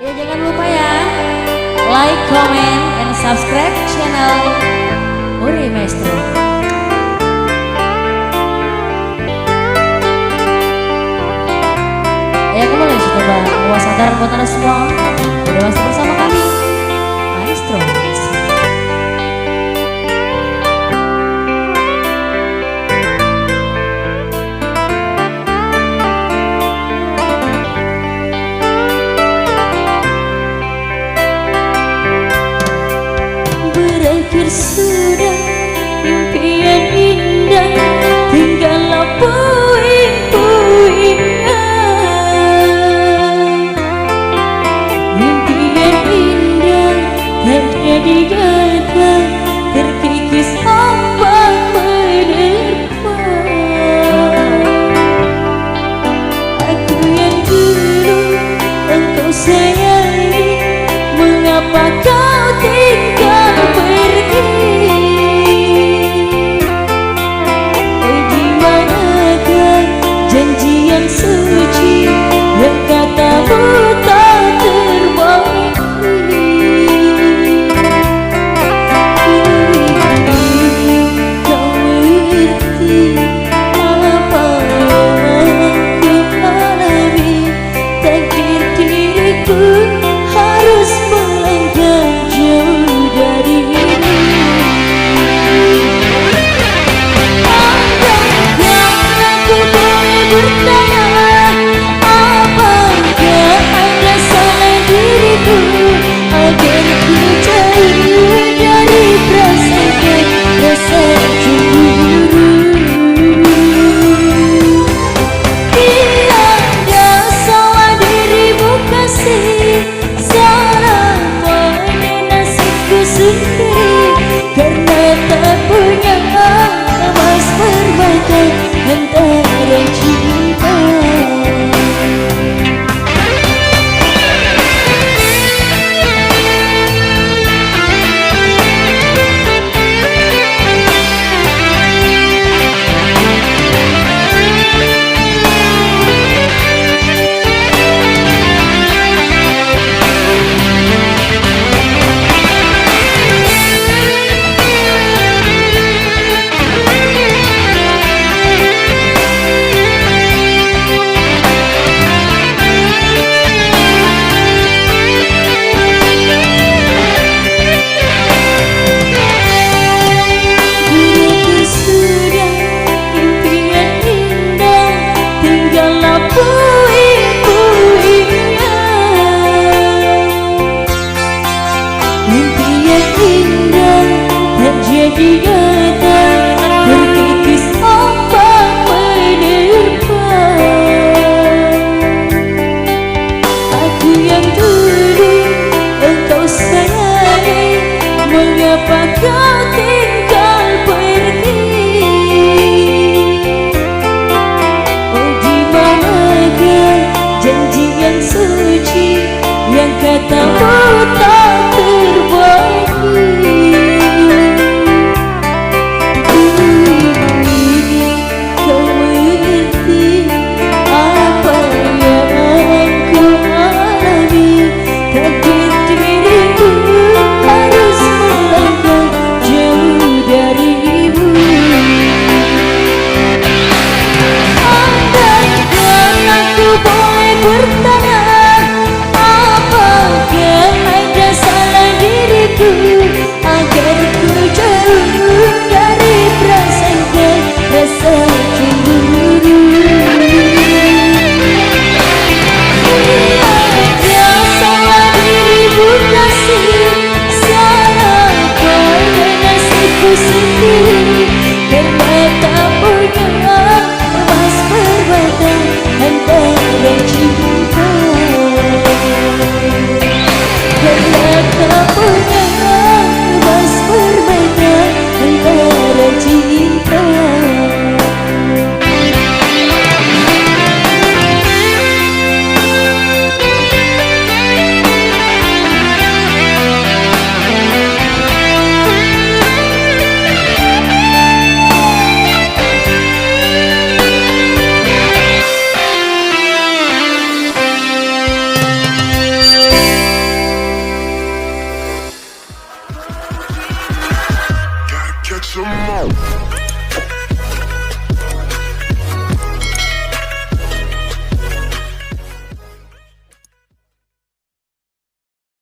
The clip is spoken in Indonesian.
Ya jangan lupa ya, like, comment, and subscribe channel Uri Maestro. Ya kembali coba sadar buat anda semua, masih bersama kami Maestro. Berakhir sudah impian indah, tinggallah puing-puingnya. Impian indah terjadi nyata, terkikis ombak menerpa. Aku yang dulu engkau sayangi, mengapa kau tinggal pergi? Di manakah janji yang suci yang katamu tak terbagi? Kau mengerti apa yang aku alami? Takdir diriku harus melangkah jauh dari ini. Andaikan aku boleh bertanya, apakah ada salah diriku agar ku jauh dari prasangka rasa cemburu? Tiada salah dirimu kasih, salah pada nasibku sendiri, karena tak punya emas permata antara cinta. Impian indah terjadi nyata, terkikis ombak menerpa. Aku yang dulu engkau sayangi, mengapa kau tinggal pergi? Oh, di manakah janji yang suci yang katamu tak terbagi? Kau mengerti apa yang ku alami? Takdir diriku harus melangkah jauh darimu. Andaikan aku boleh bertanya, apakah ada salah diriku agar ku jauh dari prasangka rasa cemburu? Tiada salah dirimu kasih, salah pada nasibku sendiri, karena tak punya emas permata antara cinta. Karena tak punya emas permata antara cinta. some more.